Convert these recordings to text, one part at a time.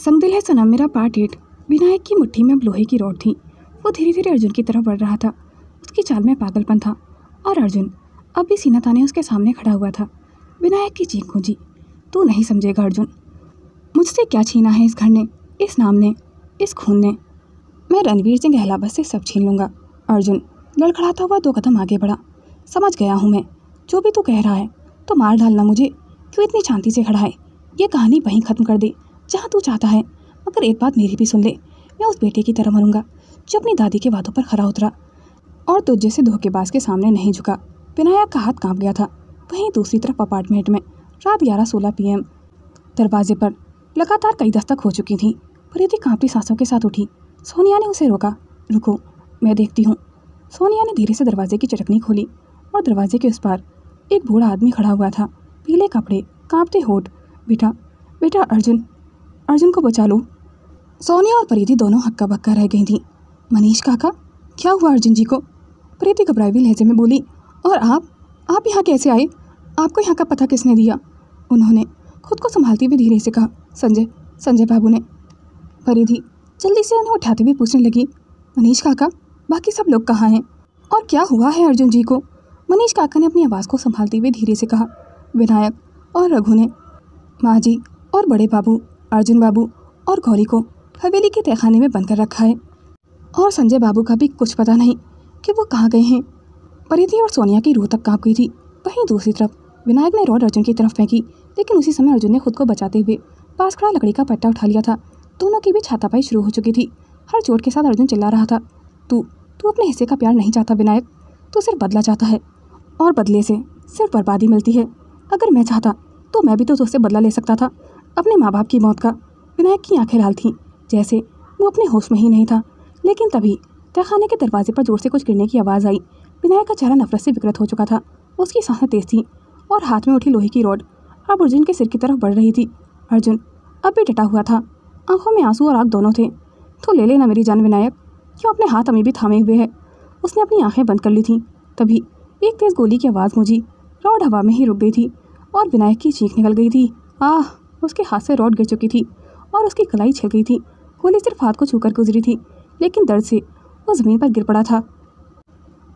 संगदिल है सनम मेरा पार्ट 8। विनायक की मुट्ठी में अब लोहे की रॉड थी। वो धीरे धीरे अर्जुन की तरफ बढ़ रहा था। उसकी चाल में पागलपन था और अर्जुन अब भी सीना ताने उसके सामने खड़ा हुआ था। विनायक की चीख गूंजी, तू नहीं समझेगा अर्जुन, मुझसे क्या छीना है इस घर ने, इस नाम ने, इस खून ने। मैं रणवीर सिंह अहलावत से सब छीन लूँगा। अर्जुन लड़खड़ाता हुआ 2 कदम आगे बढ़ा। समझ गया हूँ मैं, जो भी तू कह रहा है, तो मार डालना मुझे, क्यों इतनी शांति से खड़ा है। ये कहानी वहीं ख़त्म कर दे जहाँ तू चाहता है, मगर एक बात मेरी भी सुन ले। मैं उस बेटे की तरह मरूंगा जो अपनी दादी के वादों पर खरा उतरा और तुझ जैसे धोखेबाज के सामने नहीं झुका। विनायक का हाथ कांप गया था। वहीं दूसरी तरफ अपार्टमेंट में रात 11:16 PM दरवाजे पर लगातार कई दस्तक हो चुकी थी। प्रीति कांपती सांसों के साथ उठी। सोनिया ने उसे रोका। रुको, मैं देखती हूँ। सोनिया ने धीरे से दरवाजे की चटकनी खोली और दरवाजे के उस पार एक बूढ़ा आदमी खड़ा हुआ था, पीले कपड़े, कांपते होठ। बेटा, बेटा अर्जुन को बचा लो। सोनिया और प्रीति दोनों हक्का बक्का रह गई थीं। मनीष काका, क्या हुआ अर्जुन जी को? प्रीति घबराई हुई लहजे में बोली। और आप यहाँ कैसे आए? आपको यहाँ का पता किसने दिया? उन्होंने खुद को संभालती हुई धीरे से कहा। संजय बाबू ने। प्रीति जल्दी से उन्हें उठाते हुए पूछने लगी, मनीष काका, बाकी सब लोग कहाँ हैं और क्या हुआ है अर्जुन जी को? मनीष काका ने अपनी आवाज़ को संभालते हुए धीरे से कहा। विनायक और रघु ने माँ जी और बड़े बाबू अर्जुन बाबू और गौरी को हवेली के तहखाने में बंद कर रखा है और संजय बाबू का भी कुछ पता नहीं कि वो कहाँ गए हैं। प्रीति और सोनिया की रूह तक काँप गई थी। वहीं दूसरी तरफ विनायक ने रॉड अर्जुन की तरफ फेंकी, लेकिन उसी समय अर्जुन ने खुद को बचाते हुए पास खड़ा लकड़ी का पट्टा उठा लिया था। दोनों की भी छातापाई शुरू हो चुकी थी। हर चोट के साथ अर्जुन चिल्ला रहा था, तू अपने हिस्से का प्यार नहीं चाहता विनायक, तू सिर्फ बदला चाहता है और बदले से सिर्फ बर्बादी मिलती है। अगर मैं चाहता तो मैं भी तो तुझसे बदला ले सकता था, अपने माँ बाप की मौत का। विनायक की आंखें लाल थीं, जैसे वो अपने होश में ही नहीं था। लेकिन तभी तहखाने के दरवाजे पर जोर से कुछ गिरने की आवाज़ आई। विनायक का चेहरा नफरत से विकृत हो चुका था। उसकी सांसें तेज थीं और हाथ में उठी लोहे की रॉड अब अर्जुन के सिर की तरफ बढ़ रही थी। अर्जुन अब भी डटा हुआ था, आंखों में आंसू और आग दोनों थे। तो ले लेना मेरी जान विनायक, क्यों अपने हाथ अभी भी थामे हुए है? उसने अपनी आंखें बंद कर ली थीं। तभी एक तेज़ गोली की आवाज़ गूंजी। रॉड हवा में ही रुक गई थी और विनायक की चीख निकल गई थी। आह! उसके हाथ से रॉड गिर चुकी थी और उसकी कलाई छिल गई थी। गोली सिर्फ हाथ को छूकर गुजरी थी, लेकिन दर्द से वो ज़मीन पर गिर पड़ा था।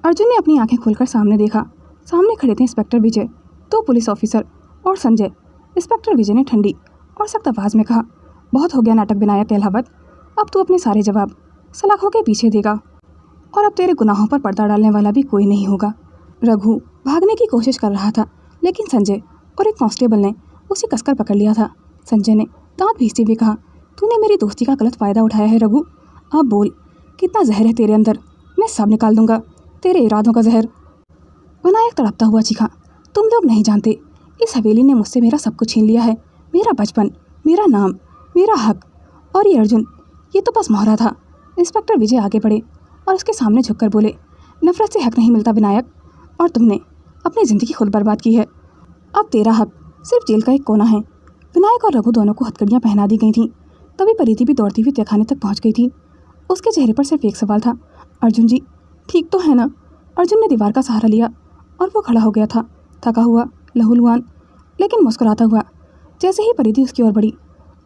अर्जुन ने अपनी आंखें खोलकर सामने देखा। सामने खड़े थे इंस्पेक्टर विजय, 2 पुलिस ऑफिसर और संजय। इंस्पेक्टर विजय ने ठंडी और सख्त आवाज़ में कहा, बहुत हो गया नाटक विनायक अहलावत, अब तू अपने सारे जवाब सलाखों के पीछे देगा और अब तेरे गुनाहों पर पर्दा डालने वाला भी कोई नहीं होगा। रघु भागने की कोशिश कर रहा था, लेकिन संजय और एक कांस्टेबल ने उसे कसकर पकड़ लिया था। संजय ने दांत भींचते हुए कहा, तूने मेरी दोस्ती का गलत फ़ायदा उठाया है रघु। अब बोल, कितना जहर है तेरे अंदर? मैं सब निकाल दूंगा, तेरे इरादों का जहर। विनायक तड़पता हुआ चीखा, तुम लोग नहीं जानते, इस हवेली ने मुझसे मेरा सब कुछ छीन लिया है, मेरा बचपन, मेरा नाम, मेरा हक। और ये अर्जुन, ये तो बस मोहरा था। इंस्पेक्टर विजय आगे बढ़े और उसके सामने झुककर बोले, नफरत से हक नहीं मिलता विनायक, और तुमने अपनी ज़िंदगी खुद बर्बाद की है। अब तेरा हक सिर्फ जेल का एक कोना है। विनायक और रघु दोनों को हथकड़ियाँ पहना दी गई थीं। तभी प्रीति भी दौड़ती हुई तहखाने तक पहुँच गई थी। उसके चेहरे पर सिर्फ एक सवाल था, अर्जुन जी ठीक तो है ना? अर्जुन ने दीवार का सहारा लिया और वो खड़ा हो गया था, थका हुआ, लहूलुहान, लेकिन मुस्कुराता हुआ। जैसे ही प्रीति उसकी ओर बढ़ी,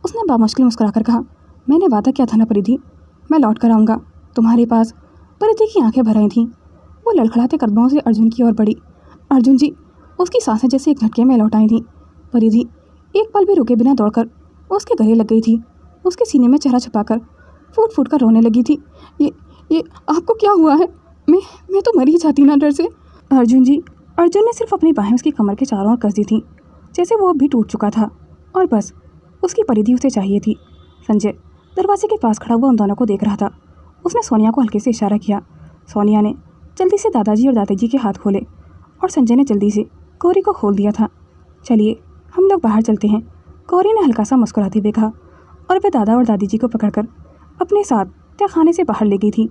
उसने बामुश्किल मुस्कुराकर कहा, मैंने वादा किया था ना प्रीति, मैं लौट कर आऊँगा तुम्हारे पास। प्रीति की आंखें भर आई थीं। वो लड़खड़ाते कदमों से अर्जुन की ओर बढ़ी। अर्जुन जी, उसकी सांसें जैसे एक झटके में लौट आई थीं। प्रीति एक पल भी रुके बिना दौड़कर उसके गले लग गई थी। उसके सीने में चेहरा छुपाकर फूट फूट कर रोने लगी थी। ये आपको क्या हुआ है? मैं तो मर ही जाती ना डर से। अर्जुन जी, अर्जुन ने सिर्फ अपनी बाहें उसकी कमर के चारों ओर कस दी थीं, जैसे वो अब भी टूट चुका था और बस उसकी परिधि उसे चाहिए थी। संजय दरवाजे के पास खड़ा हुआ उन दोनों को देख रहा था। उसने सोनिया को हल्के से इशारा किया। सोनिया ने जल्दी से दादाजी और दादाजी के हाथ खोले और संजय ने जल्दी से गौरी को खोल दिया था। चलिए हम लोग बाहर चलते हैं, गौरी ने हल्का सा मुस्कुराते हुए कहा और वे दादा और दादी जी को पकड़कर अपने साथ तहखाने से बाहर ले गई थी।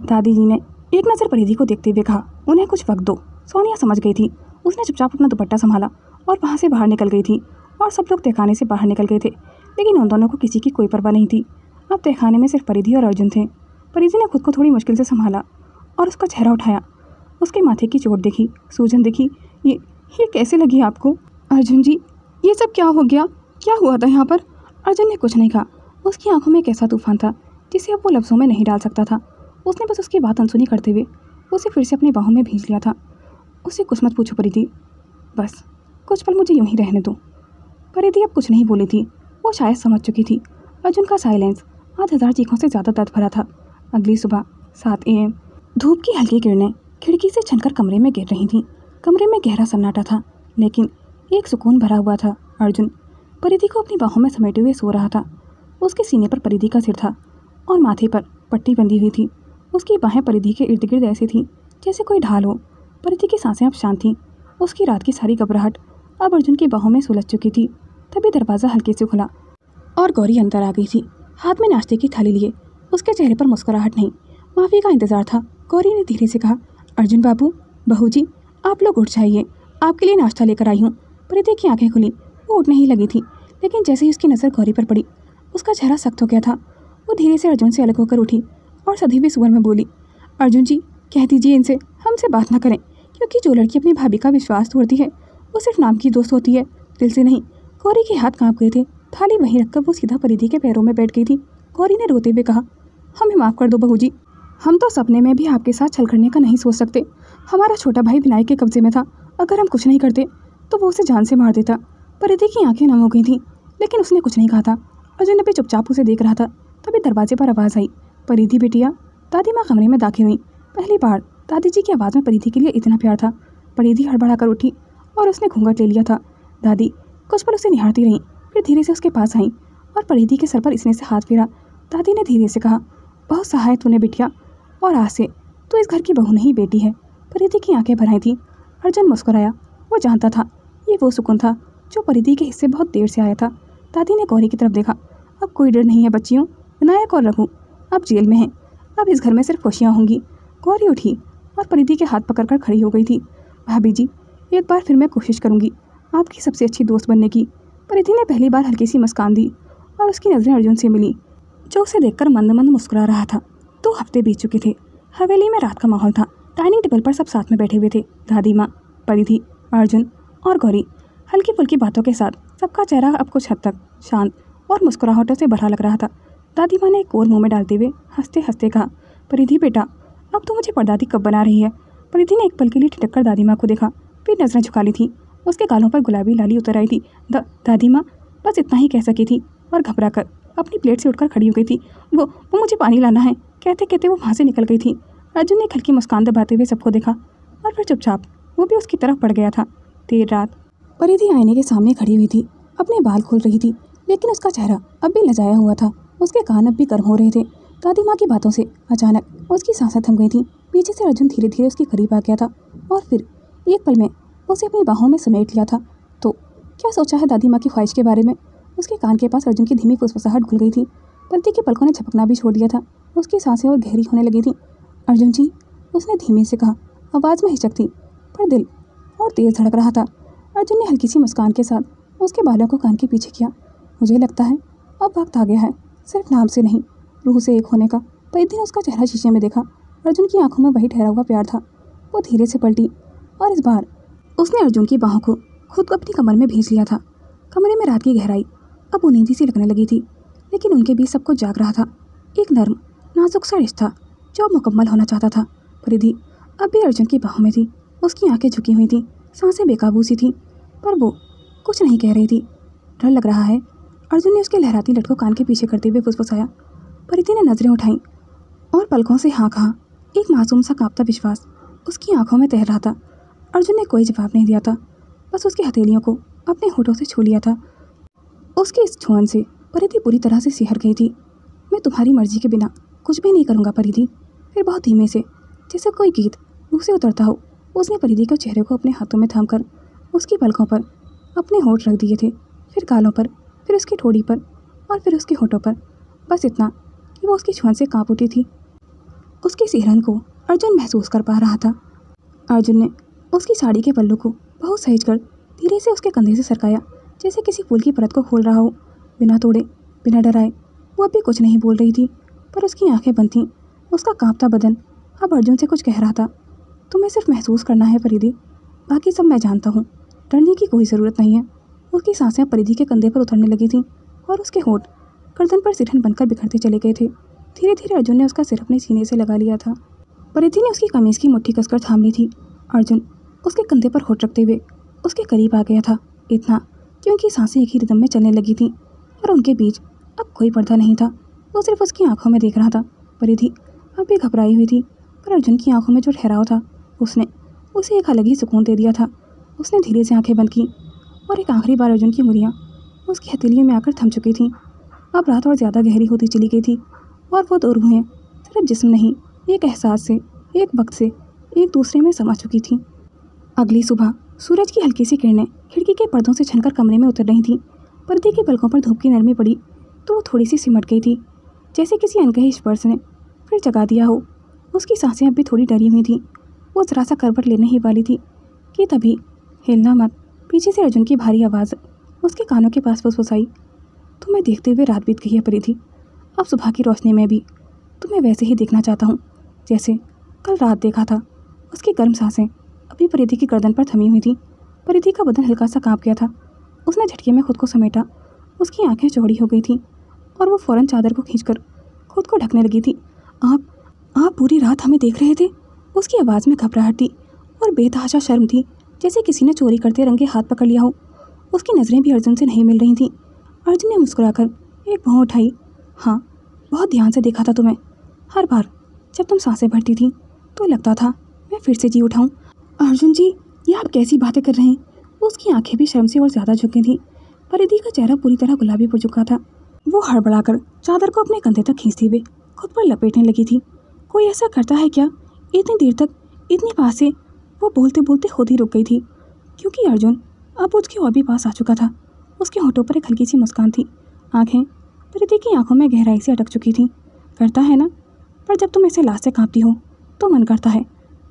दादी जी ने एक नज़र प्रीति को देखते हुए कहा, उन्हें कुछ वक्त दो। सोनिया समझ गई थी। उसने चुपचाप अपना दुपट्टा संभाला और वहाँ से बाहर निकल गई थी और सब लोग तहखाने से बाहर निकल गए थे, लेकिन उन दोनों को किसी की कोई परवाह नहीं थी। अब तहखाने में सिर्फ प्रीति और अर्जुन थे। प्रीति ने खुद को थोड़ी मुश्किल से संभाला और उसका चेहरा उठाया। उसके माथे की चोट देखी, सूजन देखी। ये कैसे लगी आपको? अर्जुन जी, ये सब क्या हो गया? क्या हुआ था यहाँ पर? अर्जुन ने कुछ नहीं कहा उसकी आंखों में एक ऐसा तूफान था जिसे अब वो लफ्ज़ों में नहीं डाल सकता था। उसने बस उसकी बात अनसुनी करते हुए उसे फिर से अपनी बाहों में भींच लिया था। उसे कुछ मत पूछो परिधि, बस कुछ पल मुझे यूं ही रहने दो। परिधि अब कुछ नहीं बोली थी, वो शायद समझ चुकी थी। अर्जुन का साइलेंस 8,000 चीखों से ज़्यादा दर्द भरा था। अगली सुबह 7 AM धूप की हल्की किरणें खिड़की से छनकर कमरे में गिर रही थीं। कमरे में गहरा सन्नाटा था, लेकिन एक सुकून भरा हुआ था। अर्जुन परिधि को अपनी बाहों में समेटे हुए सो रहा था। उसके सीने पर परिधि का सिर था और माथे पर पट्टी बंधी हुई थी। उसकी बाहें परिधि के इर्द गिर्द ऐसी थीं जैसे कोई ढाल हो। परिधि की सांसें अब शांत थीं। उसकी रात की सारी घबराहट अब अर्जुन की बाहों में सुलझ चुकी थी। तभी दरवाज़ा हल्के से खुला और गौरी अंदर आ गई थी, हाथ में नाश्ते की थाली लिए। उसके चेहरे पर मुस्कुराहट नहीं, माफ़ी का इंतज़ार था। गौरी ने धीरे से कहा, अर्जुन बाबू, बहू जी, आप लोग उठ जाइए, आपके लिए नाश्ता लेकर आई हूँ। परिधि की आंखें खुली। वो उठने ही लगी थी, लेकिन जैसे ही उसकी नज़र गौरी पर पड़ी, उसका चेहरा सख्त हो गया था। वो धीरे से अर्जुन से अलग होकर उठी और सधी हुए स्वर में बोली, अर्जुन जी, कह दीजिए इनसे हमसे बात ना करें, क्योंकि जो लड़की अपनी भाभी का विश्वास तोड़ती है वो सिर्फ नाम की दोस्त होती है, दिल से नहीं। गौरी के हाथ कांप गए थे। थाली वहीं रखकर वो सीधा परिधि के पैरों में बैठ गई थी। गौरी ने रोते हुए कहा, हमें माफ़ कर दो बहू जी, हम तो सपने में भी आपके साथ छल करने का नहीं सोच सकते। हमारा छोटा भाई विनायक के कब्जे में था, अगर हम कुछ नहीं करते तो वो उसे जान से मार देता। परिधि की आंखें नम हो गई थीं, लेकिन उसने कुछ नहीं कहा था। अर्जुन अभी चुपचाप उसे देख रहा था। तभी दरवाजे पर आवाज़ आई, परिधि बिटिया। दादी माँ कमरे में दाखिल हुई। पहली बार दादी जी की आवाज़ में परिधि के लिए इतना प्यार था। परिधि हड़बड़ा कर उठी और उसने घूंघट ले लिया था। दादी कुछ पल उसे निहारती रहीं, फिर धीरे से उसके पास आईं और परिधि के सर पर इसने से हाथ फेरा। दादी ने धीरे से कहा, बहुत सहाय तूने बिटिया, और आज से तू इस घर की बहू नहीं बेटी है। परिधि की आंखें भर आई थीं। अर्जुन मुस्कुराया। वो जानता था ये वो सुकून था जो परिधि के हिस्से बहुत देर से आया था। दादी ने गौरी की तरफ देखा। अब कोई डर नहीं है बच्चियों, विनायक और रघु अब जेल में हैं, अब इस घर में सिर्फ खुशियाँ होंगी। गौरी उठी और परिधि के हाथ पकड़कर खड़ी हो गई थी। भाभी जी, एक बार फिर मैं कोशिश करूँगी आपकी सबसे अच्छी दोस्त बनने की। परिधि ने पहली बार हल्की सी मुस्कान दी और उसकी नज़रें अर्जुन से मिली, जो उसे देखकर मंद मंद मुस्कुरा रहा था। 2 हफ्ते बीत चुके थे। हवेली में रात का माहौल था। डाइनिंग टेबल पर सब साथ में बैठे हुए थे, दादी माँ, परिधि, अर्जुन और गौरी। हल्की फुल्की बातों के साथ सबका चेहरा अब कुछ हद तक शांत और मुस्कुराहटों से भरा लग रहा था। दादी माँ ने एक और मुँह में डालते हुए हंसते हंसते कहा, परिधि बेटा, अब तो मुझे परदादी कब बना रही है। परिधि ने एक पल के लिए ठिठक कर दादी माँ को देखा, फिर नजरें झुका ली थी। उसके गालों पर गुलाबी लाली उतर आई थी। दादी माँ बस इतना ही कह सकी थी और घबरा कर अपनी प्लेट से उठकर खड़ी हो गई थी। वो मुझे पानी लाना है, कहते कहते वो वहाँ से निकल गई थी। अर्जुन ने एक हल्की मुस्कान दबाते हुए सबको देखा और फिर चुपचाप वो भी उसकी तरफ बढ़ गया था। देर रात परिधि आईने के सामने खड़ी हुई थी, अपने बाल खोल रही थी, लेकिन उसका चेहरा अब भी लजाया हुआ था। उसके कान अब भी गर्म हो रहे थे। दादी माँ की बातों से अचानक उसकी सांसें थम गई थीं। पीछे से अर्जुन धीरे धीरे उसके करीब आ गया था और फिर एक पल में उसे अपनी बाहों में समेट लिया था। तो क्या सोचा है दादी माँ की ख्वाहिश के बारे में? उसके कान के पास अर्जुन की धीमी फुसफुसाहट घुल गई थी। परिधि की पलकों ने झपकना भी छोड़ दिया था। उसकी सांसें और गहरी होने लगी थी। अर्जुन जी, उसने धीमे से कहा। आवाज़ में हिचक थी, पर दिल और तेज धड़क रहा था। अर्जुन ने हल्की सी मुस्कान के साथ उसके बालों को कान के पीछे किया। मुझे लगता है अब वक्त आ गया है, सिर्फ नाम से नहीं, रूह से एक होने का। परिधि ने उसका चेहरा शीशे में देखा। अर्जुन की आंखों में वही ठहरा हुआ प्यार था। वो धीरे से पलटी और इस बार उसने अर्जुन की बाहों को खुद को अपनी कमर में भींच लिया था। कमरे में रात की गहराई अब उनींदी सी लगने लगी थी, लेकिन उनके बीच सब कुछ जाग रहा था। एक नर्म नाजुक सा रिश्ता जो मुकम्मल होना चाहता था। परिधि अब भी अर्जुन की बाहों में थी। उसकी आंखें झुकी हुई थीं, सांसें बेकाबू सी थीं, पर वो कुछ नहीं कह रही थी। डर लग रहा है, अर्जुन ने उसके लहराती लट को कान के पीछे करते हुए फुसफुसाया। परिधि ने नजरें उठाईं और पलकों से हाँ कहा। एक मासूम सा कांपता विश्वास उसकी आंखों में तैर रहा था। अर्जुन ने कोई जवाब नहीं दिया था, बस उसकी हथेलियों को अपने होठों से छू लिया था। उसके इस छुअन से परिधि पूरी तरह से सिहर गई थी। मैं तुम्हारी मर्जी के बिना कुछ भी नहीं करूँगा परिधि। फिर बहुत धीमे से, जैसे कोई गीत मुँह से उतरता हो, उसने परिधि के चेहरे को अपने हाथों में थामकर उसकी पलकों पर अपने होठ रख दिए थे, फिर गालों पर, फिर उसकी ठोड़ी पर और फिर उसके होठों पर। बस इतना कि वो उसकी छुअन से काँप उठी थी। उसकी सिहरन को अर्जुन महसूस कर पा रहा था। अर्जुन ने उसकी साड़ी के पल्लू को बहुत सहेज कर धीरे से उसके कंधे से सरकाया, जैसे किसी फूल की परत को खोल रहा हो। बिना तोड़े, बिना डराए वो अब भी कुछ नहीं बोल रही थी, पर उसकी आंखें बंद थीं। उसका कांपता बदन अब अर्जुन से कुछ कह रहा था। तुम्हें सिर्फ महसूस करना है परिधि, बाकी सब मैं जानता हूँ। डरने की कोई ज़रूरत नहीं है। उसकी सांसें परिधि के कंधे पर उतरने लगी थीं और उसके होठ गर्दन पर सिरहन बनकर बिखरते चले गए थे। धीरे धीरे अर्जुन ने उसका सिर अपने सीने से लगा लिया था। परिधि ने उसकी कमीज की मुट्ठी कसकर थाम ली थी। अर्जुन उसके कंधे पर होठ रखते हुए उसके करीब आ गया था, इतना कि उनकी सांसें एक ही रिदम में चलने लगी थीं और उनके बीच अब कोई पर्दा नहीं था। वो सिर्फ उसकी आंखों में देख रहा था। परिधि अब भी घबराई हुई थी, पर अर्जुन की आंखों में जो ठहराव था उसने उसे एक अलग ही सुकून दे दिया था। उसने धीरे से आंखें बंद की और एक आखिरी बार अर्जुन की उंगलियां उसकी हथेलियों में आकर थम चुकी थीं। अब रात और ज़्यादा गहरी होती चली गई थी और वो दो रूहें सिर्फ जिस्म नहीं, एक एहसास से, एक वक्त से एक दूसरे में समा चुकी थीं। अगली सुबह सूरज की हल्की सी किरणें खिड़की के पर्दों से छनकर कमरे में उतर रही थीं। पर्दे के पलकों पर धूप की नरमी पड़ी तो वो थोड़ी सी सिमट गई थी, जैसे किसी अनकहे स्पर्श ने फिर जगा दिया हो। उसकी सांसें अब भी थोड़ी डरी हुई थीं। वो ज़रा सा करवट लेने ही वाली थी कि तभी हिलना मत, पीछे से अर्जुन की भारी आवाज़ उसके कानों के पास फुसफुसाई। तुम्हें देखते हुए रात बीत गई है परिधि। अब सुबह की रोशनी में भी तुम्हें वैसे ही देखना चाहता हूँ जैसे कल रात देखा था। उसकी गर्म सांसें अभी परिधि की गर्दन पर थमी हुई थी। परिधि का बदन हल्का सा कांप गया था। उसने झटके में खुद को समेटा। उसकी आंखें चौड़ी हो गई थीं और वो फौरन चादर को खींचकर खुद को ढकने लगी थी। आप पूरी रात हमें देख रहे थे? उसकी आवाज़ में घबराहट थी और बेतहाशा शर्म थी, जैसे किसी ने चोरी करते रंगे हाथ पकड़ लिया हो। उसकी नज़रें भी अर्जुन से नहीं मिल रही थीं। अर्जुन ने मुस्कुराकर एक भौं उठाई। हाँ, बहुत ध्यान से देखा था तुम्हें। हर बार जब तुम सांसें भरती थी तो लगता था मैं फिर से जी उठाऊं। अर्जुन जी, ये आप कैसी बातें कर रहे हैं? उसकी आंखें भी शर्म से और ज़्यादा झुकी थीं। परिधि का चेहरा पूरी तरह गुलाबी पड़ चुका था। वो हड़बड़ाकर चादर को अपने कंधे तक खींचती हुए खुद पर लपेटने लगी थी। कोई ऐसा करता है क्या? इतनी देर तक इतनी पास से वो बोलते बोलते खुद ही रुक गई थी, क्योंकि अर्जुन अब उसके और भी पास आ चुका था। उसके होठों पर एक हल्की सी मुस्कान थी। आंखें परिधि की आंखों में गहराई से अटक चुकी थीं। करता है ना, पर जब तुम ऐसे लाश से कांपती हो तो मन करता है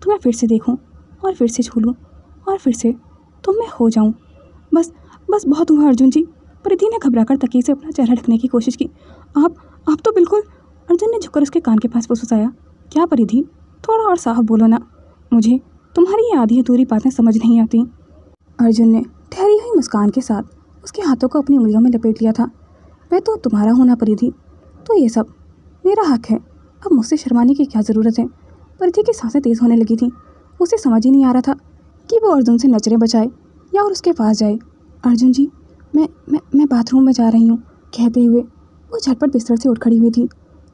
तुम्हें फिर से देखूं और फिर से छू लूं और फिर से तुम में हो जाऊं। बस बस बहुत हुआ अर्जुन जी। परिधि ने घबराकर तकिए से अपना चेहरा ढकने की कोशिश की। आप तो बिल्कुल। अर्जुन ने झुककर उसके कान के पास फुसफुसाया। क्या परिधि, थोड़ा और साफ बोलो ना, मुझे तुम्हारी ये आधी अधूरी बातें समझ नहीं आती। अर्जुन ने ठहरी हुई मुस्कान के साथ उसके हाथों को अपनी उंगलियों में लपेट लिया था। मैं तो तुम्हारा हूं ना परिधि, तो ये सब मेरा हक है। अब मुझसे शर्माने की क्या ज़रूरत है? परिधि की सांसें तेज़ होने लगी थीं। उसे समझ ही नहीं आ रहा था कि वो अर्जुन से नजरें बचाए या और उसके पास जाए। अर्जुन जी, मैं बाथरूम में जा रही हूँ, कहते हुए वो झटपट बिस्तर से उठ खड़ी हुई थी।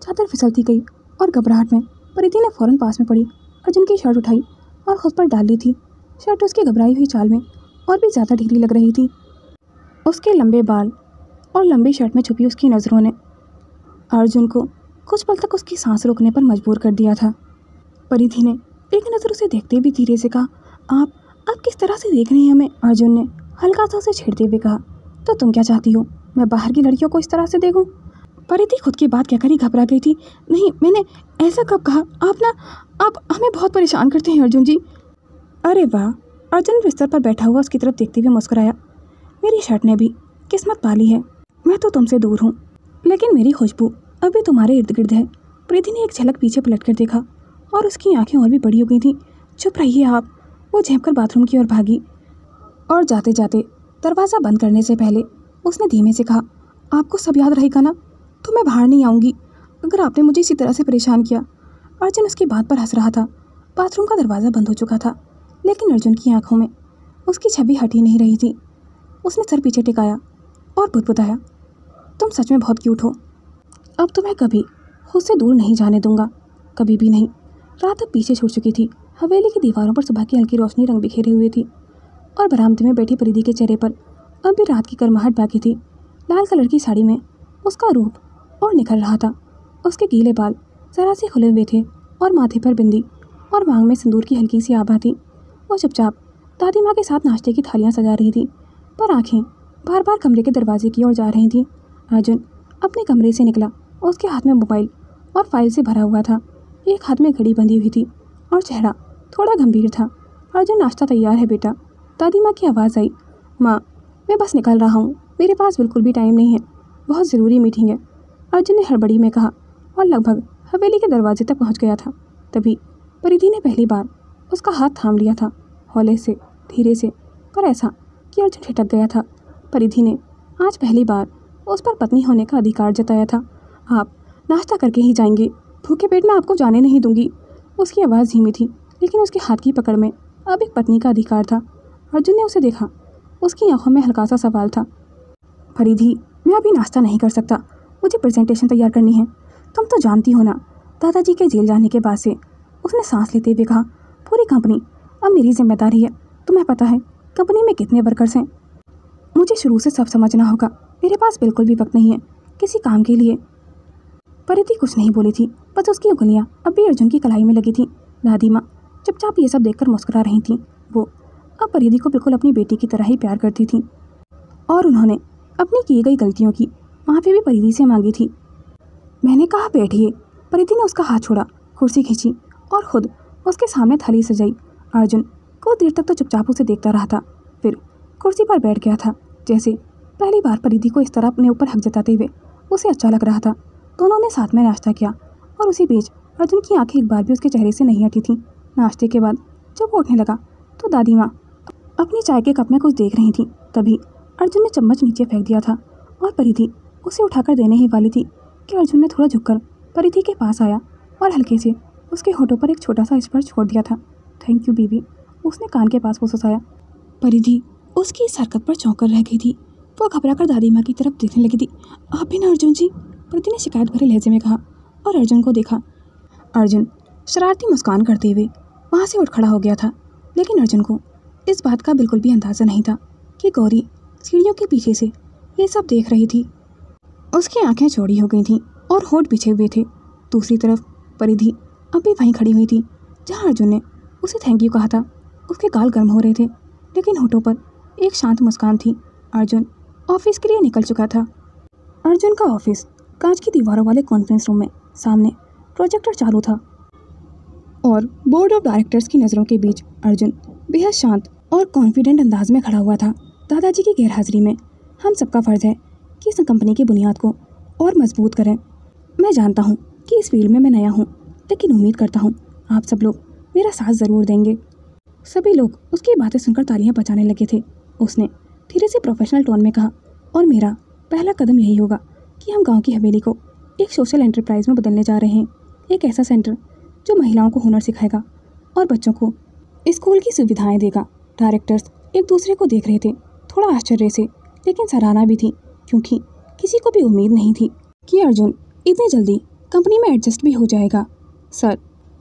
चादर फिसलती गई और घबराहट में परिधि ने फौरन पास में पड़ी अर्जुन की शर्ट उठाई और खुद पर डाल ली थी। शर्ट उसकी घबराई हुई चाल में और भी ज़्यादा ढीली लग रही थी। उसके लंबे बाल और लंबी शर्ट में छुपी उसकी नज़रों ने अर्जुन को कुछ पल तक उसकी सांस रोकने पर मजबूर कर दिया था। परिधि ने एक नज़र उसे देखते हुए धीरे से कहा, आप किस तरह से देख रहे हैं हमें? अर्जुन ने हल्का सा उसे छेड़ते हुए कहा। तो तुम क्या चाहती हो, मैं बाहर की लड़कियों को इस तरह से देखूं? परिधि खुद की बात कहकर ही घबरा गई थी। नहीं, मैंने ऐसा कब कहा? आप हमें बहुत परेशान करते हैं अर्जुन जी। अरे वाह! अर्जुन बिस्तर पर बैठा हुआ उसकी तरफ देखते हुए मुस्कुराया। मेरी शर्ट ने भी किस्मत पाली है। मैं तो तुमसे दूर हूँ, लेकिन मेरी खुशबू अभी तुम्हारे इर्द गिर्द है। परिधि ने एक झलक पीछे पलट कर देखा और उसकी आंखें और भी बड़ी हो गई थीं। चुप रहिए आप। वो झेंपकर बाथरूम की ओर भागी और जाते जाते दरवाज़ा बंद करने से पहले उसने धीमे से कहा, आपको सब याद रहेगा ना? तो मैं बाहर नहीं आऊँगी अगर आपने मुझे इसी तरह से परेशान किया। अर्जुन उसकी बात पर हंस रहा था। बाथरूम का दरवाज़ा बंद हो चुका था, लेकिन अर्जुन की आंखों में उसकी छवि हटी नहीं रही थी। उसने सर पीछे टिकाया और बुदबुदाया, तुम सच में बहुत क्यूट हो। अब तुम्हें कभी खुद से दूर नहीं जाने दूंगा, कभी भी नहीं। रात अब पीछे छूट चुकी थी। हवेली की दीवारों पर सुबह की हल्की रोशनी रंग बिखेरे हुई थी और बरामदे में बैठी परिधि के चेहरे पर अब भी रात की गर्माहट बाकी थी। लाल कलर की साड़ी में उसका रूप और निखर रहा था। उसके गीले बाल जरा से खुले हुए थे और माथे पर बिंदी और मांग में सिंदूर की हल्की सी आभा थी। वो चुपचाप दादी माँ के साथ नाश्ते की थालियाँ सजा रही थी, पर आंखें बार बार कमरे के दरवाजे की ओर जा रही थीं। अर्जुन अपने कमरे से निकला और उसके हाथ में मोबाइल और फाइल से भरा हुआ था। एक हाथ में घड़ी बंधी हुई थी और चेहरा थोड़ा गंभीर था। अर्जुन, नाश्ता तैयार है बेटा। दादी माँ की आवाज़ आई। माँ, मैं बस निकल रहा हूँ, मेरे पास बिल्कुल भी टाइम नहीं है, बहुत ज़रूरी मीटिंग है। अर्जुन ने हड़बड़ी में कहा और लगभग हवेली के दरवाजे तक पहुँच गया था। तभी परिधि ने पहली बार उसका हाथ थाम लिया था, हौले से, धीरे से, पर ऐसा कि अर्जुन ठिठक गया था। परिधि ने आज पहली बार उस पर पत्नी होने का अधिकार जताया था। आप नाश्ता करके ही जाएंगे, भूखे पेट में आपको जाने नहीं दूंगी। उसकी आवाज़ धीमी थी, लेकिन उसके हाथ की पकड़ में अब एक पत्नी का अधिकार था। अर्जुन ने उसे देखा। उसकी आंखों में हल्का सा सवाल था। परिधि, मैं अभी नाश्ता नहीं कर सकता, मुझे प्रेजेंटेशन तैयार करनी है। तुम तो जानती हो ना, दादाजी के जेल जाने के बाद से। उसने सांस लेते हुए कहा, पूरी कंपनी अब मेरी जिम्मेदारी है। तुम्हें पता है कंपनी में कितने वर्कर्स हैं। मुझे शुरू से सब समझना होगा। मेरे पास बिल्कुल भी वक्त नहीं है किसी काम के लिए। परिधि कुछ नहीं बोली थी, बस उसकी उंगलियां अब भी अर्जुन की कलाई में लगी थी। दादी माँ चुपचाप ये सब देखकर मुस्कुरा रही थी। वो अब परिधि को बिल्कुल अपनी बेटी की तरह ही प्यार करती थी और उन्होंने अपनी की गई गलतियों की माफ़ी भी परिधि से मांगी थी। मैंने कहा बैठिए। परिधि ने उसका हाथ छोड़ा, कुर्सी खींची और खुद उसके सामने थाली सजाई। अर्जुन कुछ देर तक तो चुपचाप उसे देखता रहा था, फिर कुर्सी पर बैठ गया था। जैसे पहली बार परिधि को इस तरह अपने ऊपर हक जताते हुए उसे अच्छा लग रहा था। दोनों ने साथ में नाश्ता किया और उसी बीच अर्जुन की आंखें एक बार भी उसके चेहरे से नहीं हटी थीं। नाश्ते के बाद जब वो उठने लगा तो दादी माँ अपनी चाय के कप में कुछ देख रही थी। तभी अर्जुन ने चम्मच नीचे फेंक दिया था और परिधि उसे उठाकर देने ही वाली थी कि अर्जुन ने थोड़ा झुककर परिधि के पास आया और हल्के से उसके होठों पर एक छोटा सा स्पर्श छोड़ दिया था। थैंक यू बीबी, उसने कान के पास फुसफुसाया। परिधि उसकी इस हरकत पर चौंक कर रह गई थी। वो घबराकर दादी माँ की तरफ देखने लगी थी। आप भी ना अर्जुन जी, परिधि ने शिकायत भरे लहजे में कहा और अर्जुन को देखा। अर्जुन शरारती मुस्कान करते हुए वहाँ से उठ खड़ा हो गया था, लेकिन अर्जुन को इस बात का बिल्कुल भी अंदाज़ा नहीं था कि गौरी सीढ़ियों के पीछे से ये सब देख रही थी। उसकी आंखें चौड़ी हो गई थीं और होठ बिछे हुए थे। दूसरी तरफ परिधि अब भी वहीं खड़ी हुई थी जहाँ अर्जुन ने उसे थैंक यू कहा था। उसके गाल गर्म हो रहे थे, लेकिन होठों पर एक शांत मुस्कान थी। अर्जुन ऑफिस के लिए निकल चुका था। अर्जुन का ऑफिस कांच की दीवारों वाले कॉन्फ्रेंस रूम में सामने प्रोजेक्टर चालू था और बोर्ड ऑफ डायरेक्टर्स की नज़रों के बीच अर्जुन बेहद शांत और कॉन्फिडेंट अंदाज में खड़ा हुआ था। दादाजी की गैरहाजिरी में हम सबका फ़र्ज़ है कि इस कंपनी की बुनियाद को और मजबूत करें। मैं जानता हूँ कि इस फील्ड में मैं नया हूँ, लेकिन उम्मीद करता हूँ आप सब लोग मेरा साथ ज़रूर देंगे। सभी लोग उसकी बातें सुनकर तालियां बजाने लगे थे। उसने धीरे से प्रोफेशनल टोन में कहा, और मेरा पहला कदम यही होगा कि हम गांव की हवेली को एक सोशल एंटरप्राइज में बदलने जा रहे हैं। एक ऐसा सेंटर जो महिलाओं को हुनर सिखाएगा और बच्चों को स्कूल की सुविधाएं देगा। डायरेक्टर्स एक दूसरे को देख रहे थे, थोड़ा आश्चर्य से, लेकिन सराहना भी थी, क्योंकि किसी को भी उम्मीद नहीं थी कि अर्जुन इतनी जल्दी कंपनी में एडजस्ट भी हो जाएगा। सर,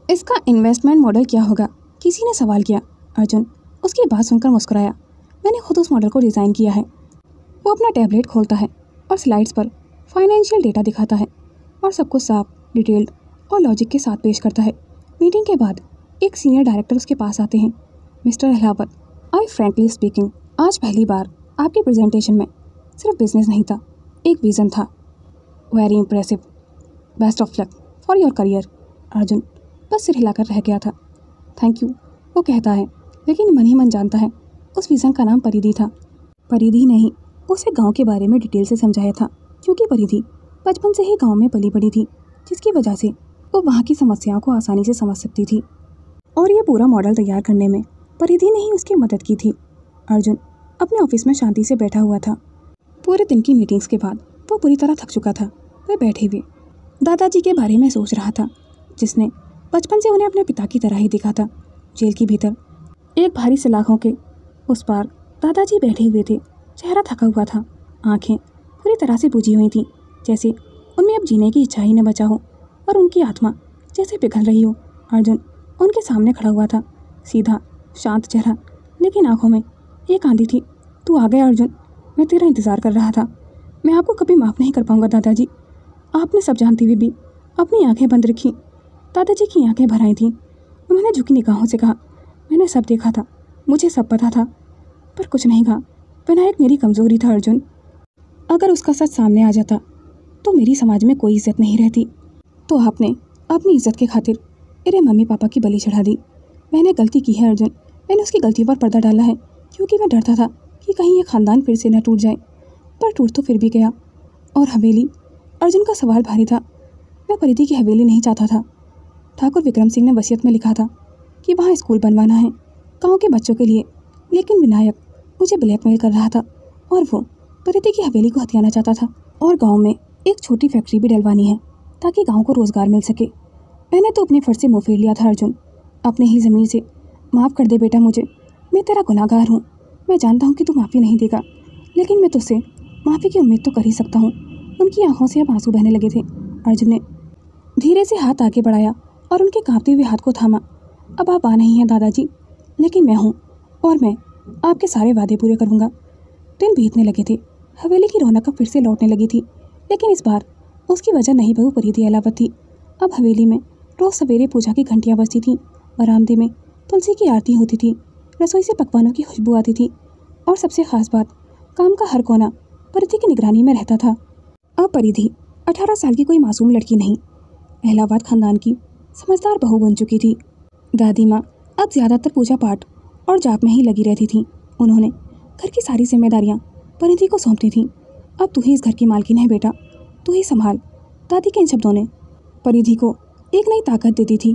इसका इन्वेस्टमेंट मॉडल क्या होगा? किसी ने सवाल किया। अर्जुन उसकी बात सुनकर मुस्कुराया। मैंने खुद उस मॉडल को डिज़ाइन किया है। वो अपना टैबलेट खोलता है और स्लाइड्स पर फाइनेंशियल डेटा दिखाता है और सबको साफ, डिटेल्ड और लॉजिक के साथ पेश करता है। मीटिंग के बाद एक सीनियर डायरेक्टर उसके पास आते हैं। मिस्टर अहलावत, आई फ्रैंकली स्पीकिंग, आज पहली बार आपके प्रेजेंटेशन में सिर्फ बिजनेस नहीं था, एक विज़न था। Very impressive, best of luck for your career. Arjun बस सिर हिलाकर रह गया था। थैंक यू, वो कहता है, लेकिन मन ही मन जानता है उस विज़न का नाम परिधि था। परिधि ने ही उसे गांव के बारे में डिटेल से समझाया था, क्योंकि परिधि बचपन से ही गांव में पली बड़ी थी, जिसकी वजह से वो वहाँ की समस्याओं को आसानी से समझ सकती थी। और ये पूरा मॉडल तैयार करने में परिधि ने ही उसकी मदद की थी। अर्जुन अपने ऑफिस में शांति से बैठा हुआ था। पूरे दिन की मीटिंग्स के बाद वो पूरी तरह थक चुका था। वह बैठे हुए दादाजी के बारे में सोच रहा था, जिसने बचपन से उन्हें अपने पिता की तरह ही दिखा था। जेल के भीतर एक भारी सलाखों के उस पार दादाजी बैठे हुए थे। चेहरा थका हुआ था, आंखें पूरी तरह से बुझी हुई थीं, जैसे उनमें अब जीने की इच्छा ही न बचा हो और उनकी आत्मा जैसे पिघल रही हो। अर्जुन उनके सामने खड़ा हुआ था, सीधा शांत चेहरा, लेकिन आंखों में एक आंधी थी। तू आ गया अर्जुन, मैं तेरा इंतज़ार कर रहा था। मैं आपको कभी माफ़ नहीं कर पाऊंगा दादाजी। आपने सब जानते हुए भी अपनी आंखें बंद रखी। दादाजी की आंखें भर आई थीं। उन्होंने झुकी निगाहों से कहा, मैंने सब देखा था, मुझे सब पता था, पर कुछ नहीं कहा। विनायक मेरी कमज़ोरी था अर्जुन। अगर उसका सच सामने आ जाता तो मेरी समाज में कोई इज्जत नहीं रहती। तो आपने अपनी इज्जत के खातिर मेरे मम्मी पापा की बलि चढ़ा दी। मैंने गलती की है अर्जुन, मैंने उसकी गलतियों पर पर्दा डाला है, क्योंकि मैं डरता था कि कहीं ये ख़ानदान फिर से न टूट जाए। पर टूट तो फिर भी गया। और हवेली, अर्जुन का सवाल भारी था। मैं परिधि की हवेली नहीं चाहता था। ठाकुर विक्रम सिंह ने वसीयत में लिखा था कि वहाँ स्कूल बनवाना है गाँव के बच्चों के लिए, लेकिन विनायक मुझे ब्लैकमेल कर रहा था और वो परिधि की हवेली को हथियाना चाहता था। और गांव में एक छोटी फैक्ट्री भी डलवानी है ताकि गांव को रोज़गार मिल सके। मैंने तो अपने फर्ज से मुँह फेर लिया था अर्जुन, अपने ही ज़मीर से। माफ़ कर दे बेटा मुझे, मैं तेरा गुनाहगार हूँ। मैं जानता हूँ कि तू माफ़ी नहीं देगा, लेकिन मैं तुझसे माफ़ी की उम्मीद तो कर ही सकता हूँ। उनकी आंखों से अब आंसू बहने लगे थे। अर्जुन ने धीरे से हाथ आगे बढ़ाया और उनके कांपते हुए हाथ को थामा। अब आप आ नहीं हैं दादाजी, लेकिन मैं हूँ और मैं आपके सारे वादे पूरे करूँगा। दिन बीतने लगे थे। हवेली की रौनक अब फिर से लौटने लगी थी, लेकिन इस बार उसकी वजह नहीं बहू परिधि अलावत थी। अब हवेली में रोज़ सवेरे पूजा की घंटियाँ बजती थीं, बरामदे में तुलसी की आरती होती थी, रसोई से पकवानों की खुशबू आती थी और सबसे खास बात, काम का हर कोना परिधि की निगरानी में रहता था। अब परिधि 18 साल की कोई मासूम लड़की नहीं, अहलाबाद खानदान की समझदार बहू बन चुकी थी। दादी माँ अब ज़्यादातर पूजा पाठ और जाप में ही लगी रहती थीं। उन्होंने घर की सारी जिम्मेदारियाँ परिधि को सौंप दी थीं। अब तू ही इस घर की मालकिन है बेटा, तू ही संभाल। दादी के इन शब्दों ने परिधि को एक नई ताकत देती थी।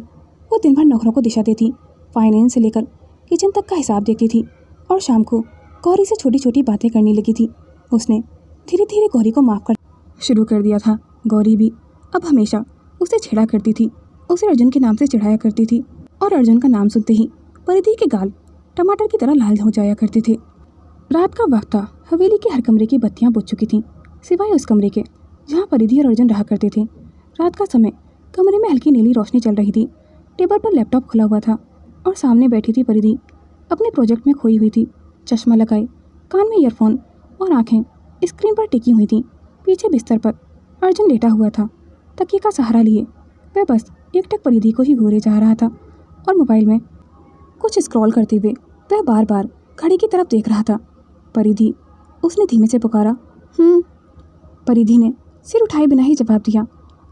वो दिन भर नौकरों को दिशा देती, फाइनेंस से लेकर किचन तक का हिसाब देखती थी और शाम को गौरी से छोटी छोटी बातें करने लगी थी। उसने धीरे धीरे गौरी को माफ़ कर शुरू कर दिया था। गौरी भी अब हमेशा उसे छेड़ा करती थी, उसे अर्जुन के नाम से चिढ़ाया करती थी और अर्जुन का नाम सुनते ही परिधि के गाल टमाटर की तरह लाल हो जाया करते थे। रात का वक्त था। हवेली के हर कमरे की बत्तियां बुझ चुकी थीं, सिवाय उस कमरे के जहां परिधि और अर्जुन रहा करते थे। रात का समय, कमरे में हल्की नीली रोशनी चल रही थी। टेबल पर लैपटॉप खुला हुआ था और सामने बैठी थी परिधि, अपने प्रोजेक्ट में खोई हुई थी। चश्मा लगाए, कान में ईयरफोन और आंखें स्क्रीन पर टिकी हुई थीं। पीछे बिस्तर पर अर्जुन लेटा हुआ था, तकिए का सहारा लिए। वह बस एकटक परिधि को ही घूरे जा रहा था और मोबाइल में कुछ स्क्रॉल करते हुए वह बार बार घड़ी की तरफ देख रहा था। परिधि, उसने धीमे से पुकारा। परिधि ने सिर उठाए बिना ही जवाब दिया।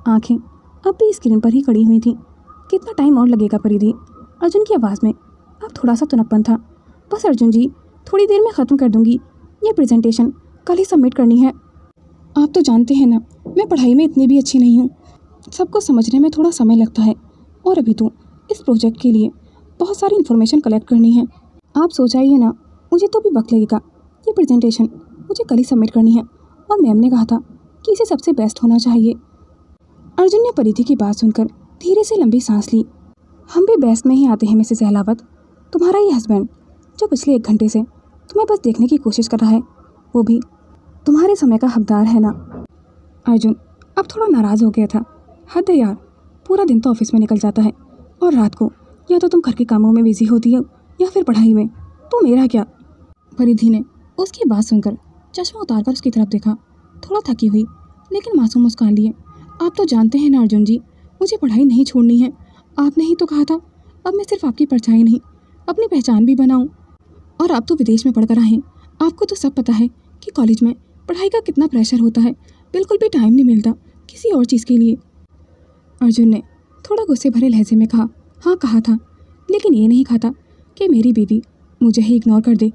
आंखें अब भी स्क्रीन पर ही खड़ी हुई थीं। कितना टाइम और लगेगा परिधि? अर्जुन की आवाज़ में अब थोड़ा सा तुनकपन था। बस अर्जुन जी, थोड़ी देर में ख़त्म कर दूंगी। ये प्रेजेंटेशन कल ही सबमिट करनी है। आप तो जानते हैं ना, मैं पढ़ाई में इतनी भी अच्छी नहीं हूँ। सबको समझने में थोड़ा समय लगता है और अभी तो इस प्रोजेक्ट के लिए बहुत सारी इन्फॉर्मेशन कलेक्ट करनी है। आप सोचाइए ना, मुझे तो भी वक्त लगेगा। ये प्रेजेंटेशन मुझे कल ही सबमिट करनी है और मैम ने कहा था कि इसे सबसे बेस्ट होना चाहिए। अर्जुन ने परिधि की बात सुनकर धीरे से लंबी सांस ली। हम भी बेस्ट में ही आते हैं मिसेस अहलावत। तुम्हारा ये हस्बैंड जो पिछले 1 घंटे से तुम्हें बस देखने की कोशिश कर रहा है, वो भी तुम्हारे समय का हकदार है ना। अर्जुन अब थोड़ा नाराज़ हो गया था। हद है यार, पूरा दिन तो ऑफिस में निकल जाता है और रात को या तो तुम घर के कामों में बिजी होती हो या फिर पढ़ाई में, तो मेरा क्या? परिधि ने उसकी बात सुनकर चश्मा उतारकर उसकी तरफ देखा, थोड़ा थकी हुई लेकिन मासूम मुस्कान लिए। आप तो जानते हैं ना अर्जुन जी, मुझे पढ़ाई नहीं छोड़नी है। आपने ही तो कहा था अब मैं सिर्फ आपकी परछाई नहीं, अपनी पहचान भी बनाऊं। और आप तो विदेश में पढ़कर आए, आपको तो सब पता है कि कॉलेज में पढ़ाई का कितना प्रेशर होता है। बिल्कुल भी टाइम नहीं मिलता किसी और चीज़ के लिए। अर्जुन ने थोड़ा गुस्से भरे लहजे में कहा। हाँ कहा था, लेकिन ये नहीं कहा था कि मेरी बीवी मुझे ही इग्नोर कर दे।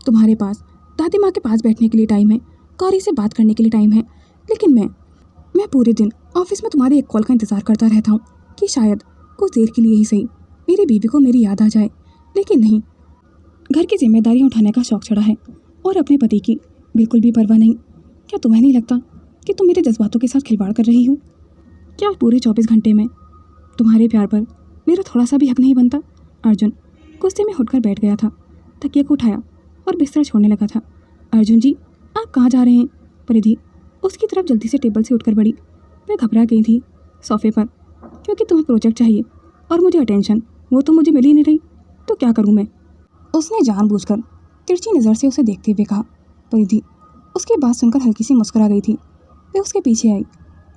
तुम्हारे पास दादी माँ के पास बैठने के लिए टाइम है, गौरी से बात करने के लिए टाइम है, लेकिन मैं पूरे दिन ऑफिस में तुम्हारे एक कॉल का इंतज़ार करता रहता हूँ कि शायद कुछ देर के लिए ही सही मेरी बीवी को मेरी याद आ जाए। लेकिन नहीं, घर की जिम्मेदारियाँ उठाने का शौक चढ़ा है और अपने पति की बिल्कुल भी परवाह नहीं। क्या तुम्हें नहीं लगता कि तुम मेरे जज्बातों के साथ खिलवाड़ कर रही हो? क्या पूरे 24 घंटे में तुम्हारे प्यार पर मेरा थोड़ा सा भी हक नहीं बनता? अर्जुन गुस्से में उठकर बैठ गया था, तकिए को उठाया और बिस्तर छोड़ने लगा था। अर्जुन जी, आप कहाँ जा रहे हैं? परिधि उसकी तरफ जल्दी से टेबल से उठकर बढ़ी। वह घबरा गई थी सोफे पर, क्योंकि तुम्हें प्रोजेक्ट चाहिए और मुझे अटेंशन, वो तो मुझे मिल ही नहीं रही, तो क्या करूँ मैं? उसने जानबूझकर तिरछी नज़र से उसे देखते हुए कहा। परिधि उसकी बात सुनकर हल्की सी मुस्कुरा गई थी। वह उसके पीछे आई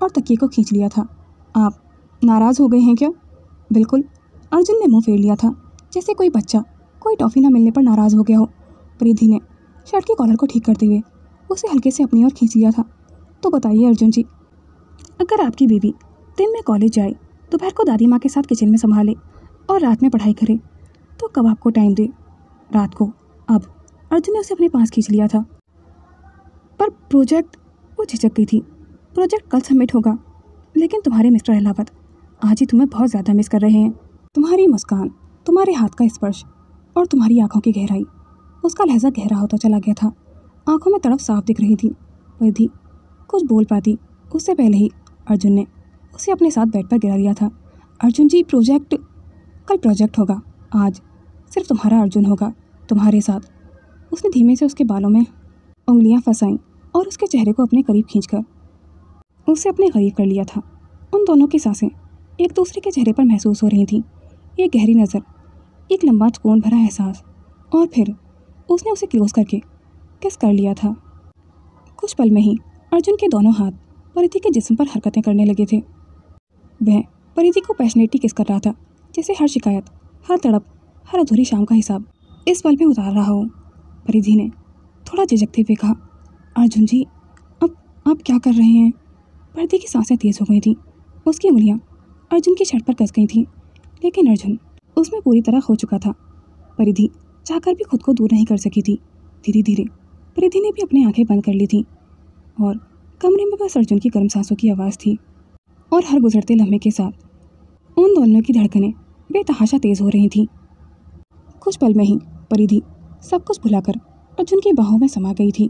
और तकिए को खींच लिया था। आप नाराज़ हो गए हैं क्या? बिल्कुल, अर्जुन ने मुंह फेर लिया था, जैसे कोई बच्चा कोई टॉफ़ी ना मिलने पर नाराज़ हो गया हो। परिधि ने शर्ट के कॉलर को ठीक करते हुए उसे हल्के से अपनी ओर खींच लिया था। तो बताइए अर्जुन जी, अगर आपकी बीवी दिन में कॉलेज जाए, दोपहर को दादी माँ के साथ किचन में संभाले और रात में पढ़ाई करे, तो कब आपको टाइम दे? रात को। अब अर्जुन ने उसे अपने पास खींच लिया था। पर प्रोजेक्ट, वो झिझक गई थी। प्रोजेक्ट कल सबमिट होगा, लेकिन तुम्हारे मिस्टर अहलावत आज ही तुम्हें बहुत ज़्यादा मिस कर रहे हैं। तुम्हारी मुस्कान, तुम्हारे हाथ का स्पर्श और तुम्हारी आंखों की गहराई। उसका लहजा गहरा होता चला गया था, आंखों में तड़प साफ दिख रही थी। परिधि कुछ बोल पाती उससे पहले ही अर्जुन ने उसे अपने साथ बेड पर गिरा दिया था। अर्जुन जी, कल प्रोजेक्ट होगा। आज सिर्फ तुम्हारा अर्जुन होगा, तुम्हारे साथ। उसने धीमे से उसके बालों में उंगलियां फंसाईं और उसके चेहरे को अपने करीब खींचकर उसे अपने करीब कर लिया था। उन दोनों की सांसें एक दूसरे के चेहरे पर महसूस हो रही थीं। एक गहरी नज़र, एक लंबा सुकून भरा एहसास, और फिर उसने उसे क्लोज करके किस कर लिया था। कुछ पल में ही अर्जुन के दोनों हाथ परिधि के जिस्म पर हरकतें करने लगे थे। वह परिधि को पैशनेटली किस कर रहा था, जैसे हर शिकायत, हर तड़प, हर अधूरी शाम का हिसाब इस पल में उतार रहा हो। परिधि ने थोड़ा झिझकते हुए कहा, अर्जुन जी, अब आप क्या कर रहे हैं? परिधि की सांसें तेज हो गई थीं। उसकी उंगलियां अर्जुन की शर्ट पर कस गई थीं, लेकिन अर्जुन उसमें पूरी तरह खो चुका था। परिधि चाहकर भी खुद को दूर नहीं कर सकी थी। धीरे धीरे परिधि ने भी अपनी आंखें बंद कर ली थीं और कमरे में बस अर्जुन की गर्म सांसों की आवाज़ थी। और हर गुजरते लम्हे के साथ उन दोनों की धड़कनें बेतहाशा तेज हो रही थीं। कुछ पल में ही परिधि सब कुछ भुलाकर अर्जुन की बाहों में समा गई थी।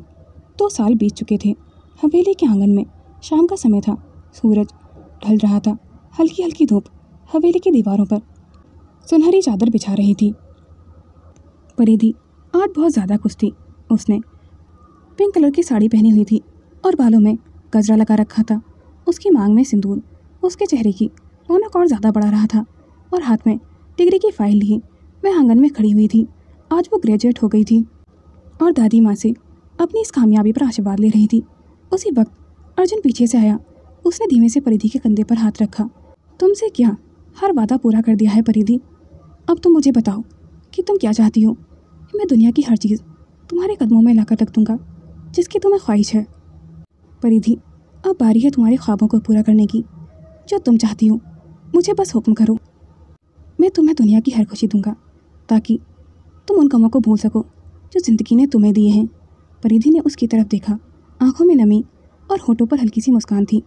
2 साल बीत चुके थे। हवेली के आंगन में शाम का समय था। सूरज ढल रहा था। हल्की हल्की धूप हवेली की दीवारों पर सुनहरी चादर बिछा रही थी। परिधि आज बहुत ज़्यादा खुश थी। उसने पिंक कलर की साड़ी पहनी हुई थी और बालों में गजरा लगा रखा था। उसकी मांग में सिंदूर उसके चेहरे की रौनक और ज़्यादा बढ़ा रहा था। और हाथ में डिग्री की फाइल लिए वह आंगन में खड़ी हुई थी। आज वो ग्रेजुएट हो गई थी और दादी माँ से अपनी इस कामयाबी पर आशीर्वाद ले रही थी। उसी वक्त अर्जुन पीछे से आया। उसने धीमे से परिधि के कंधे पर हाथ रखा। तुमसे क्या हर वादा पूरा कर दिया है परिधि। अब तुम मुझे बताओ कि तुम क्या चाहती हो कि मैं दुनिया की हर चीज़ तुम्हारे कदमों में लाकर रख दूँगा जिसकी तुम्हें ख्वाहिश है। परिधि, अब बारी है तुम्हारे ख्वाबों को पूरा करने की। जो तुम चाहती हो मुझे बस हुक्म करो। मैं तुम्हें दुनिया की हर खुशी दूंगा ताकि तुम उन गमों को भूल सको जो ज़िंदगी ने तुम्हें दिए हैं। परिधि ने उसकी तरफ देखा। आंखों में नमी और होठों पर हल्की सी मुस्कान थी।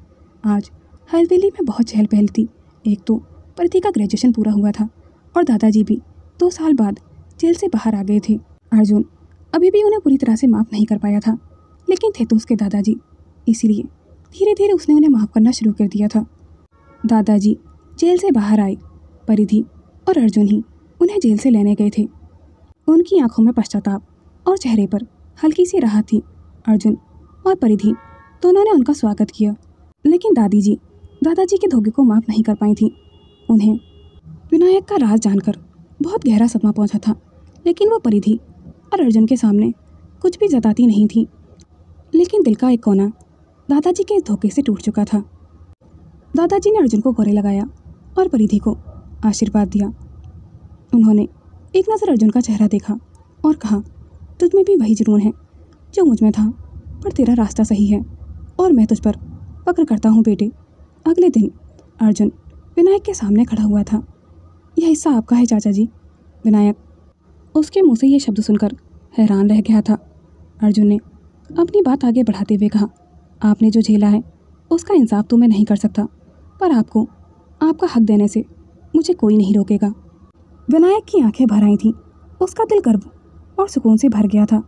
आज हवेली में बहुत चहल पहल थी। एक तो परिधि का ग्रेजुएशन पूरा हुआ था और दादाजी भी 2 साल बाद जेल से बाहर आ गए थे। अर्जुन अभी भी उन्हें पूरी तरह से माफ़ नहीं कर पाया था, लेकिन थे तो उसके दादाजी, इसीलिए धीरे धीरे उसने उन्हें माफ़ करना शुरू कर दिया था। दादाजी जेल से बाहर आए। परिधि और अर्जुन ही उन्हें जेल से लेने गए थे। उनकी आंखों में पश्चाताप और चेहरे पर हल्की सी राहत थी। अर्जुन और परिधि दोनों ने उनका स्वागत किया, लेकिन दादाजी के धोखे को माफ़ नहीं कर पाई थी। उन्हें विनायक का राज जानकर बहुत गहरा सदमा पहुंचा था, लेकिन वो परिधि और अर्जुन के सामने कुछ भी जताती नहीं थी। लेकिन दिल का एक कोना दादाजी के इस धोखे से टूट चुका था। दादाजी ने अर्जुन को गले लगाया और परिधि को आशीर्वाद दिया। उन्होंने एक नज़र अर्जुन का चेहरा देखा और कहा, तुझ में भी वही जुनून है जो मुझ में था, पर तेरा रास्ता सही है और मैं तुझ पर फक्र करता हूँ बेटे। अगले दिन अर्जुन विनायक के सामने खड़ा हुआ था। यह हिस्सा आपका है चाचा जी। विनायक उसके मुंह से ये शब्द सुनकर हैरान रह गया था। अर्जुन ने अपनी बात आगे बढ़ाते हुए कहा, आपने जो झेला है उसका इंसाफ तो मैं नहीं कर सकता, पर आपको आपका हक देने से मुझे कोई नहीं रोकेगा। विनायक की आंखें भर आई थीं। उसका दिल गर्व और सुकून से भर गया था,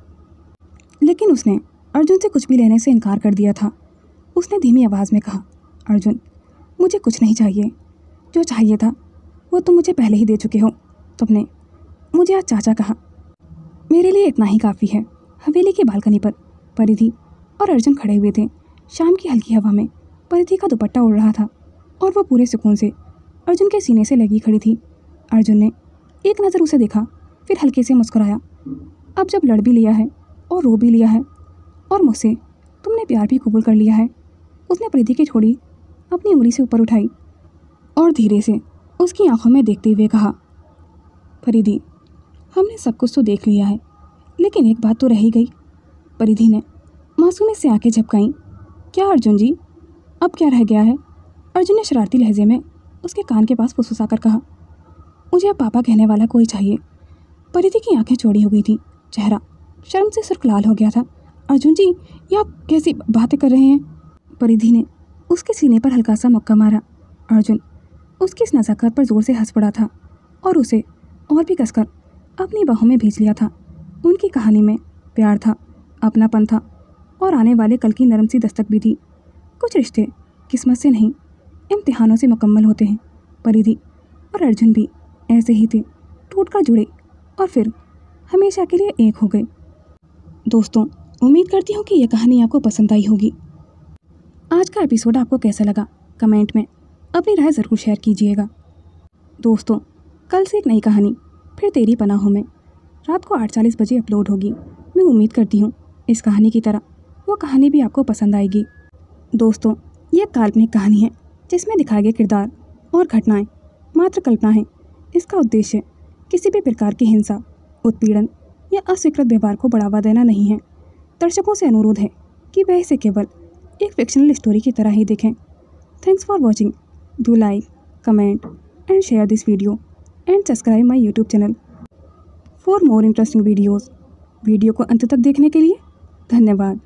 लेकिन उसने अर्जुन से कुछ भी लेने से इनकार कर दिया था। उसने धीमी आवाज़ में कहा, अर्जुन, मुझे कुछ नहीं चाहिए। जो चाहिए था वो तुम मुझे पहले ही दे चुके हो। तुमने मुझे आज चाचा कहा, मेरे लिए इतना ही काफ़ी है। हवेली की बालकनी पर परिधि और अर्जुन खड़े हुए थे। शाम की हल्की हवा में परिधि का दुपट्टा उड़ रहा था और वह पूरे सुकून से अर्जुन के सीने से लगी खड़ी थी। अर्जुन ने एक नज़र उसे देखा, फिर हल्के से मुस्कुराया। अब जब लड़ भी लिया है और रो भी लिया है और मुझसे तुमने प्यार भी कबूल कर लिया है। उसने परिधि की ठोड़ी अपनी उंगली से ऊपर उठाई और धीरे से उसकी आंखों में देखते हुए कहा, परिधि, हमने सब कुछ तो देख लिया है, लेकिन एक बात तो रह ही गई। परिधि ने मासूमी से आंखें झपकाईं। क्या अर्जुन जी, अब क्या रह गया है? अर्जुन ने शरारती लहजे में उसके कान के पास फुसफुसाकर कहा, मुझे अब पापा कहने वाला कोई चाहिए। परिधि की आंखें चौड़ी हो गई थी, चेहरा शर्म से सुर्ख लाल हो गया था। अर्जुन जी, ये आप कैसी बातें कर रहे हैं? परिधि ने उसके सीने पर हल्का सा मुक्का मारा। अर्जुन उसकी इस नज़ाकत पर ज़ोर से हंस पड़ा था और उसे और भी कसकर अपनी बाहों में भींच लिया था। उनकी कहानी में प्यार था, अपनापन था और आने वाले कल की नरम सी दस्तक भी थी। कुछ रिश्ते किस्मत से नहीं, इम्तिहानों से मुकम्मल होते हैं। परिधि और अर्जुन भी ऐसे ही थे, टूटकर जुड़े और फिर हमेशा के लिए एक हो गए। दोस्तों, उम्मीद करती हूँ कि यह कहानी आपको पसंद आई होगी। आज का एपिसोड आपको कैसा लगा कमेंट में अपनी राय ज़रूर शेयर कीजिएगा। दोस्तों, कल से एक नई कहानी फिर तेरी पनाहों में रात को 8:40 बजे अपलोड होगी। मैं उम्मीद करती हूँ इस कहानी की तरह वो कहानी भी आपको पसंद आएगी। दोस्तों, ये काल्पनिक कहानी है जिसमें दिखाए गए किरदार और घटनाएं मात्र कल्पना है। इसका उद्देश्य किसी भी प्रकार की हिंसा, उत्पीड़न या अस्वीकृत व्यवहार को बढ़ावा देना नहीं है। दर्शकों से अनुरोध है कि वह इसे केवल एक फिक्शनल स्टोरी की तरह ही देखें। Thanks for watching. Do like, comment and share this video and subscribe my YouTube channel for more interesting videos. Video को अंत तक देखने के लिए धन्यवाद।